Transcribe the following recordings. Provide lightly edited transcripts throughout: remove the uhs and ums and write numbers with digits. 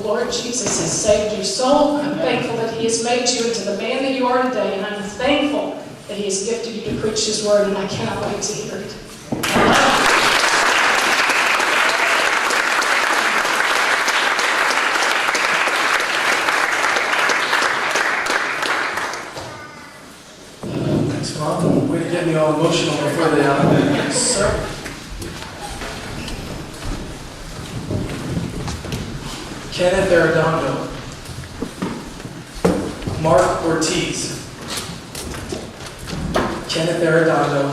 Lord Jesus has saved your soul. I'm thankful that He has made you into the man that you are today, and I'm thankful that He has gifted you to preach His word, and I cannot wait to hear it. Thanks, Mom. Way to get me all emotional before the sermon. Kenneth Arredondo, Mark Ortiz, Kenneth Arredondo,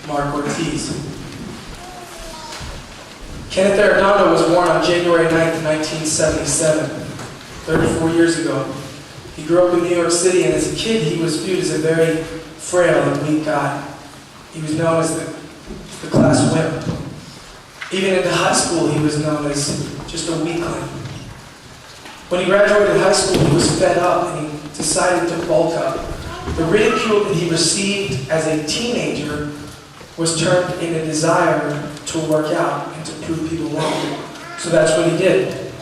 Mark Ortiz. Kenneth Arredondo was born on January 9th, 1977, 34 years ago. He grew up in New York City, and as a kid, he was viewed as a very frail and weak guy. He was known as the class wimp. Even into high school, he was known as just a weakling. When he graduated high school, he was fed up and he decided to bulk up. The ridicule that he received as a teenager was turned in a desire to work out and to prove people wrong. So that's what he did.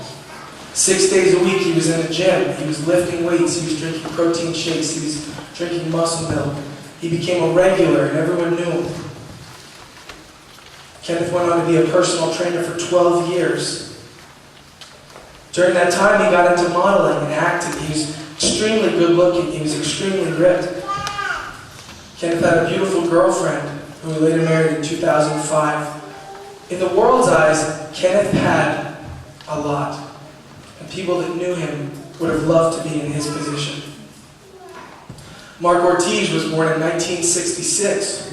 6 days a week he was in a gym. He was lifting weights. He was drinking protein shakes. He was drinking muscle milk. He became a regular and everyone knew him. Kenneth went on to be a personal trainer for 12 years. During that time, he got into modeling and acting. He was extremely good looking. He was extremely ripped. Kenneth had a beautiful girlfriend who he later married in 2005. In the world's eyes, Kenneth had a lot. And people that knew him would have loved to be in his position. Mark Ortiz was born in 1966.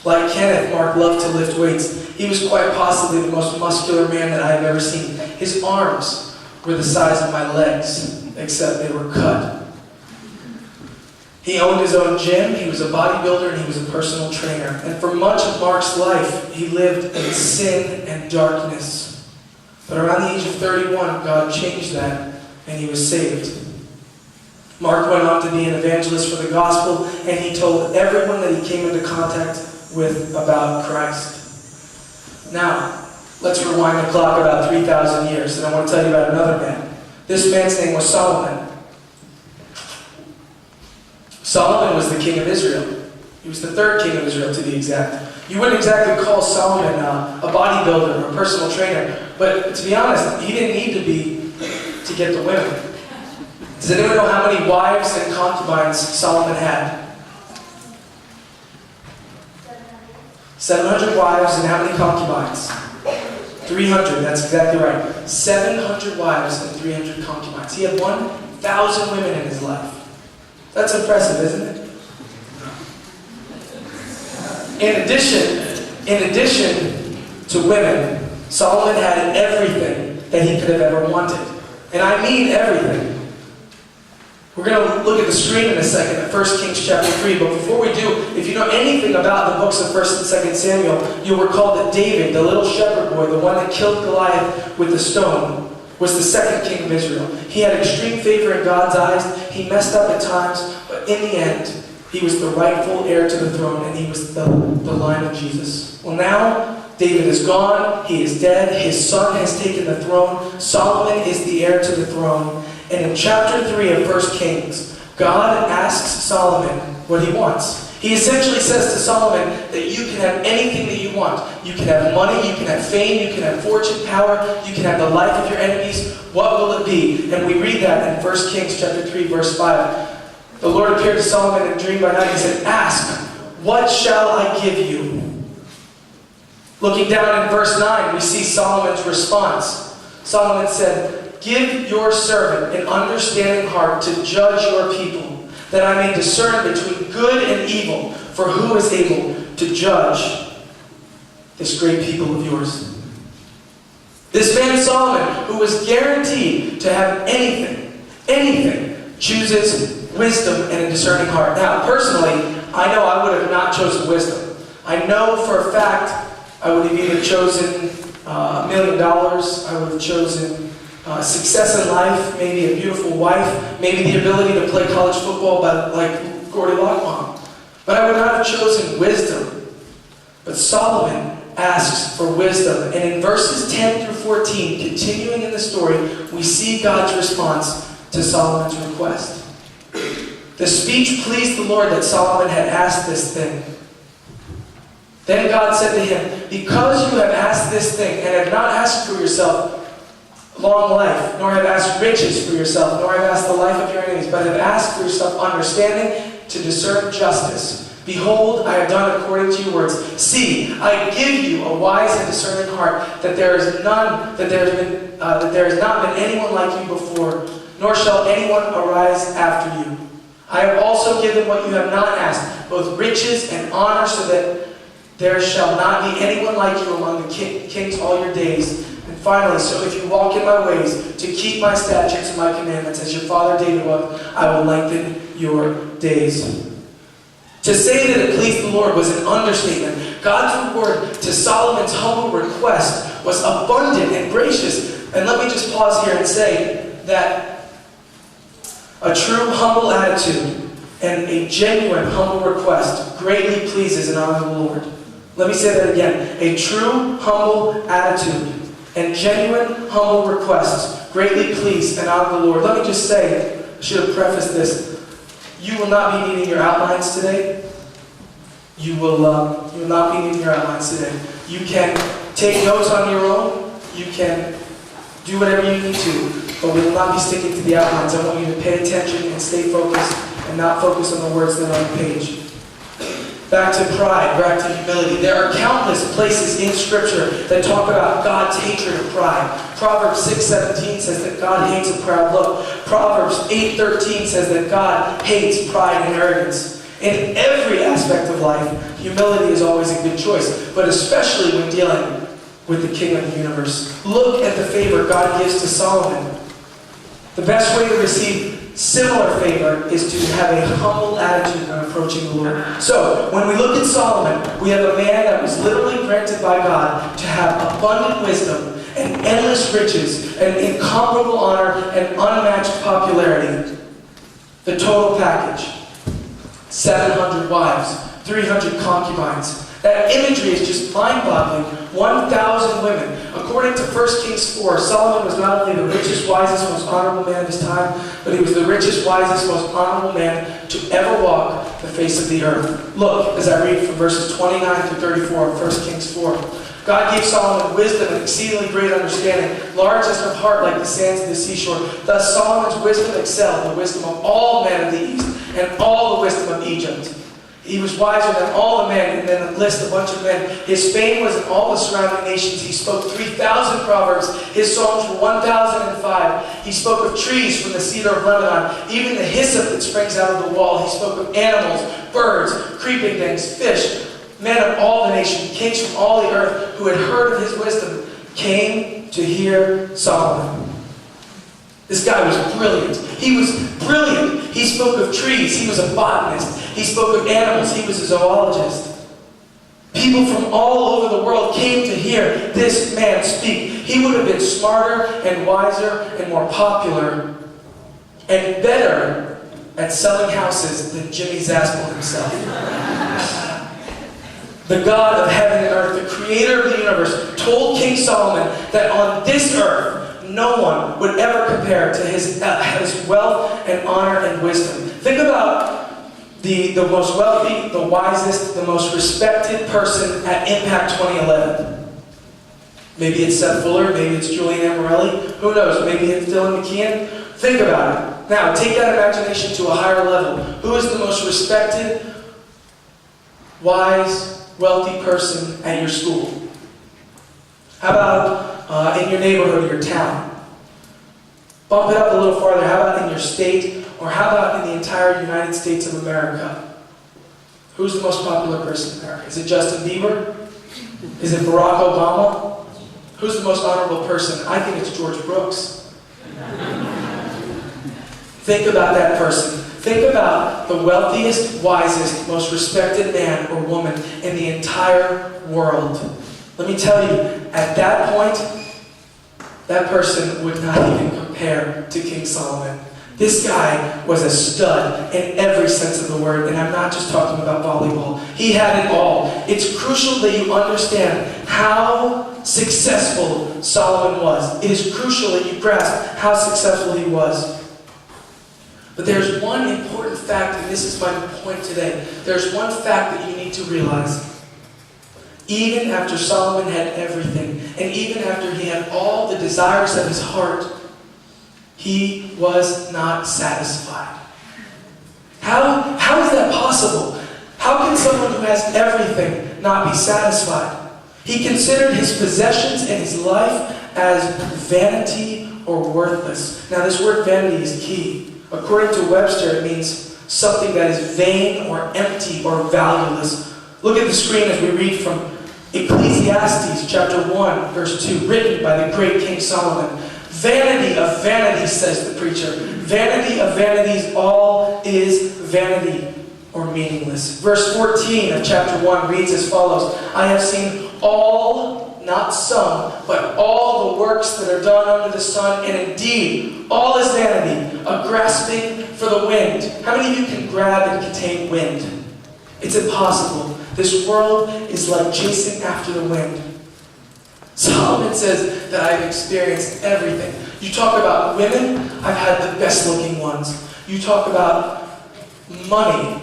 Like Kenneth, Mark loved to lift weights. He was quite possibly the most muscular man that I have ever seen. His arms were the size of my legs, except they were cut. He owned his own gym, he was a bodybuilder, and he was a personal trainer. And for much of Mark's life, he lived in sin and darkness. But around the age of 31, God changed that, and he was saved. Mark went on to be an evangelist for the gospel, and he told everyone that he came into contact with about Christ. Now, let's rewind the clock about 3,000 years, and I want to tell you about another man. This man's name was Solomon. Solomon was the king of Israel. He was the third king of Israel, to be exact. You wouldn't exactly call Solomon a bodybuilder or a personal trainer, but to be honest, he didn't need to be to get the women. Does anyone know how many wives and concubines Solomon had? 700 wives and how many concubines? 300, that's exactly right. 700 wives and 300 concubines. He had 1,000 women in his life. That's impressive, isn't it? In addition to women, Solomon had everything that he could have ever wanted. And I mean everything. We're going to look at the screen in a second at 1 Kings chapter 3, but before we do, if you know anything about the books of 1 and 2 Samuel, you'll recall that David, the little shepherd boy, the one that killed Goliath with the stone, was the second king of Israel. He had extreme favor in God's eyes. He messed up at times, but in the end, he was the rightful heir to the throne, and he was the line of Jesus. Well, now, David is gone. He is dead. His son has taken the throne. Solomon is the heir to the throne. And in chapter 3 of 1 Kings, God asks Solomon what he wants. He essentially says to Solomon that you can have anything that you want. You can have money, you can have fame, you can have fortune, power, you can have the life of your enemies. What will it be? And we read that in 1 Kings chapter 3, verse 5. The Lord appeared to Solomon in a dream by night. He said, "Ask, what shall I give you?" Looking down in verse 9, we see Solomon's response. Solomon said, "Give your servant an understanding heart to judge your people, that I may discern between good and evil, for who is able to judge this great people of yours?" This man Solomon, who was guaranteed to have anything, chooses wisdom and a discerning heart. Now, personally, I know I would have not chosen wisdom. I know for a fact I would have either chosen $1 million, I would have chosen success in life, maybe a beautiful wife, maybe the ability to play college football like Gordy Lockbaum. But I would not have chosen wisdom. But Solomon asks for wisdom. And in verses 10 through 14, continuing in the story, we see God's response to Solomon's request. The speech pleased the Lord that Solomon had asked this thing. Then God said to him, because you have asked this thing, and have not asked for yourself long life, nor have asked riches for yourself, nor have asked the life of your enemies, but have asked for yourself understanding to discern justice. Behold, I have done according to your words. See, I give you a wise and discerning heart, that there has not been anyone like you before, nor shall anyone arise after you. I have also given what you have not asked, both riches and honor, so that there shall not be anyone like you among the kings all your days. And finally, so if you walk in my ways, to keep my statutes and my commandments, as your father David walked, I will lengthen your days. To say that it pleased the Lord was an understatement. God's reward to Solomon's humble request was abundant and gracious. And let me just pause here and say that a true humble attitude and a genuine humble request greatly pleases and honors the Lord. Let me say that again. A true humble attitude and genuine humble request greatly please and honor the Lord. Let me just say, I should have prefaced this. You will not be needing your outlines today. You will not be needing your outlines today. You can take notes on your own. You can do whatever you need to, but we will not be sticking to the outlines. I want you to pay attention and stay focused and not focus on the words that are on the page. Back to pride, back to humility. There are countless places in Scripture that talk about God's hatred of pride. Proverbs 6:17 says that God hates a proud look. Proverbs 8:13 says that God hates pride and arrogance. In every aspect of life, humility is always a good choice, but especially when dealing with the King of the universe. Look at the favor God gives to Solomon. The best way to receive similar favor is to have a humble attitude when approaching the Lord. So, when we look at Solomon, we have a man that was literally granted by God to have abundant wisdom and endless riches and incomparable honor and unmatched popularity. The total package. 700 wives, 300 concubines. That imagery is just mind-boggling. 1,000 women. According to 1 Kings 4, Solomon was not only the richest, wisest, most honorable man of his time, but he was the richest, wisest, most honorable man to ever walk the face of the earth. Look, as I read from verses 29 through 34 of 1 Kings 4. God gave Solomon wisdom and exceedingly great understanding, largeness of heart like the sands of the seashore. Thus Solomon's wisdom excelled the wisdom of all men of the east and all the wisdom of Egypt. He was wiser than all the men, and then list a bunch of men. His fame was in all the surrounding nations. He spoke 3,000 proverbs. His songs were 1,005. He spoke of trees from the cedar of Lebanon, even the hyssop that springs out of the wall. He spoke of animals, birds, creeping things, fish. Men of all the nation, kings from all the earth, who had heard of his wisdom, came to hear Solomon. This guy was brilliant. He was brilliant. He spoke of trees. He was a botanist. He spoke of animals. He was a zoologist. People from all over the world came to hear this man speak. He would have been smarter and wiser and more popular and better at selling houses than Jimmy Zaspel himself. The God of heaven and earth, the creator of the universe, told King Solomon that on this earth, no one would ever compare to his wealth and honor and wisdom. Think about the most wealthy, the wisest, the most respected person at Impact 2011. Maybe it's Seth Fuller, maybe it's Julian Amarelli, who knows, maybe it's Dylan McKeon. Think about it. Now, take that imagination to a higher level. Who is the most respected, wise, wealthy person at your school? How about in your neighborhood or your town? Bump it up a little farther. How about in your state? Or how about in the entire United States of America? Who's the most popular person in America? Is it Justin Bieber? Is it Barack Obama? Who's the most honorable person? I think it's George Brooks. Think about that person. Think about the wealthiest, wisest, most respected man or woman in the entire world. Let me tell you, at that point, that person would not even compare to King Solomon. This guy was a stud in every sense of the word, and I'm not just talking about volleyball. He had it all. It's crucial that you understand how successful Solomon was. It is crucial that you grasp how successful he was. But there's one important fact, and this is my point today. There's one fact that you need to realize. Even after Solomon had everything, and even after he had all the desires of his heart, he was not satisfied. How is that possible? How can someone who has everything not be satisfied? He considered his possessions and his life as vanity or worthless. Now this word vanity is key. According to Webster, it means something that is vain or empty or valueless. Look at the screen as we read from Ecclesiastes chapter 1, verse 2, written by the great King Solomon. Vanity of vanities, says the preacher. Vanity of vanities, all is vanity or meaningless. Verse 14 of chapter 1 reads as follows. I have seen all, not some, but all the works that are done under the sun, and indeed, all is vanity, a grasping for the wind. How many of you can grab and contain wind? It's impossible. This world is like chasing after the wind. Solomon says that I've experienced everything. You talk about women, I've had the best looking ones. You talk about money.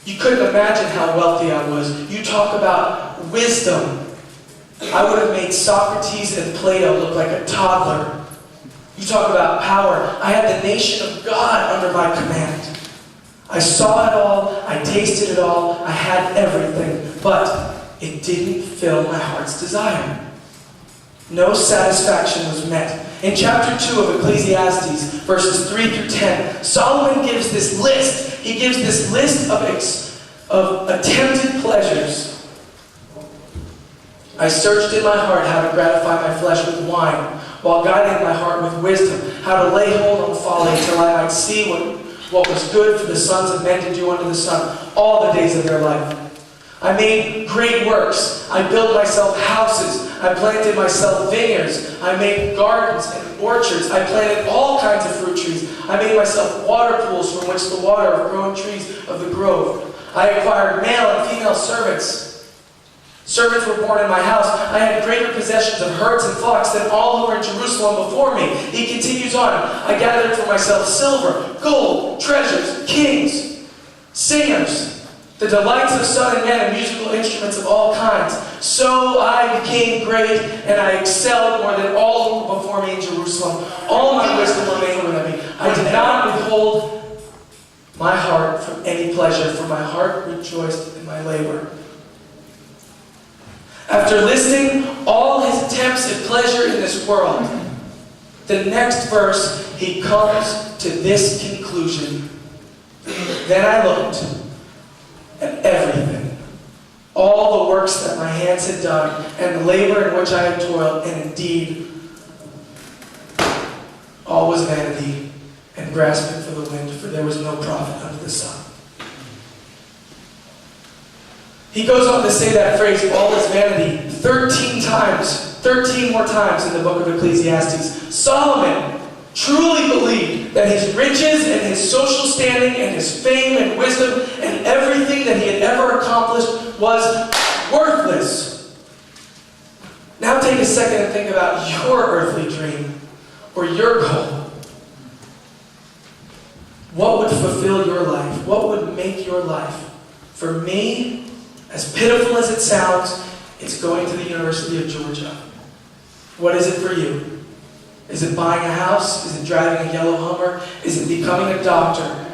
You couldn't imagine how wealthy I was. You talk about wisdom. I would have made Socrates and Plato look like a toddler. You talk about power. I had the nation of God under my command. I saw it all. I tasted it all. I had everything. But it didn't fill my heart's desire. No satisfaction was met. In chapter 2 of Ecclesiastes, verses 3 through 10, Solomon gives this list. He gives this list of attempted pleasures. I searched in my heart how to gratify my flesh with wine, while guiding my heart with wisdom, how to lay hold on folly until I might see what was good for the sons of men to do under the sun all the days of their life. I made great works. I built myself houses. I planted myself vineyards. I made gardens and orchards. I planted all kinds of fruit trees. I made myself water pools from which the water of growing trees of the grove. I acquired male and female servants. Servants were born in my house. I had greater possessions of herds and flocks than all who were in Jerusalem before me. He continues on. I gathered for myself silver, gold, treasures, kings, singers, the delights of son and men, and musical instruments of all kinds. So I became great, and I excelled more than all who were before me in Jerusalem. All my wisdom remained with me. I did not withhold my heart from any pleasure, for my heart rejoiced in my labor. After listing all his attempts at pleasure in this world, the next verse, he comes to this conclusion. Then I looked at everything, all the works that my hands had done, and the labor in which I had toiled, and indeed, all was vanity and grasping for the wind, for there was no profit under the sun. He goes on to say that phrase, all is vanity, 13 times, 13 more times in the book of Ecclesiastes. Solomon truly believed that his riches and his social standing and his fame and wisdom and everything that he had ever accomplished was worthless. Now take a second and think about your earthly dream or your goal. What would fulfill your life? What would make your life? For me, as pitiful as it sounds, it's going to the University of Georgia. What is it for you? Is it buying a house? Is it driving a yellow Hummer? Is it becoming a doctor?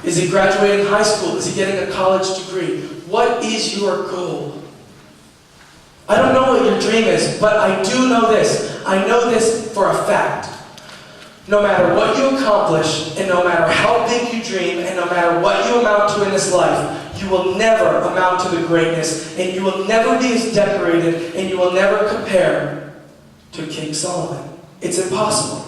Is it graduating high school? Is it getting a college degree? What is your goal? I don't know what your dream is, but I do know this. I know this for a fact. No matter what you accomplish, and no matter how big you dream, and no matter what you amount to in this life, you will never amount to the greatness, and you will never be as decorated, and you will never compare to King Solomon. It's impossible.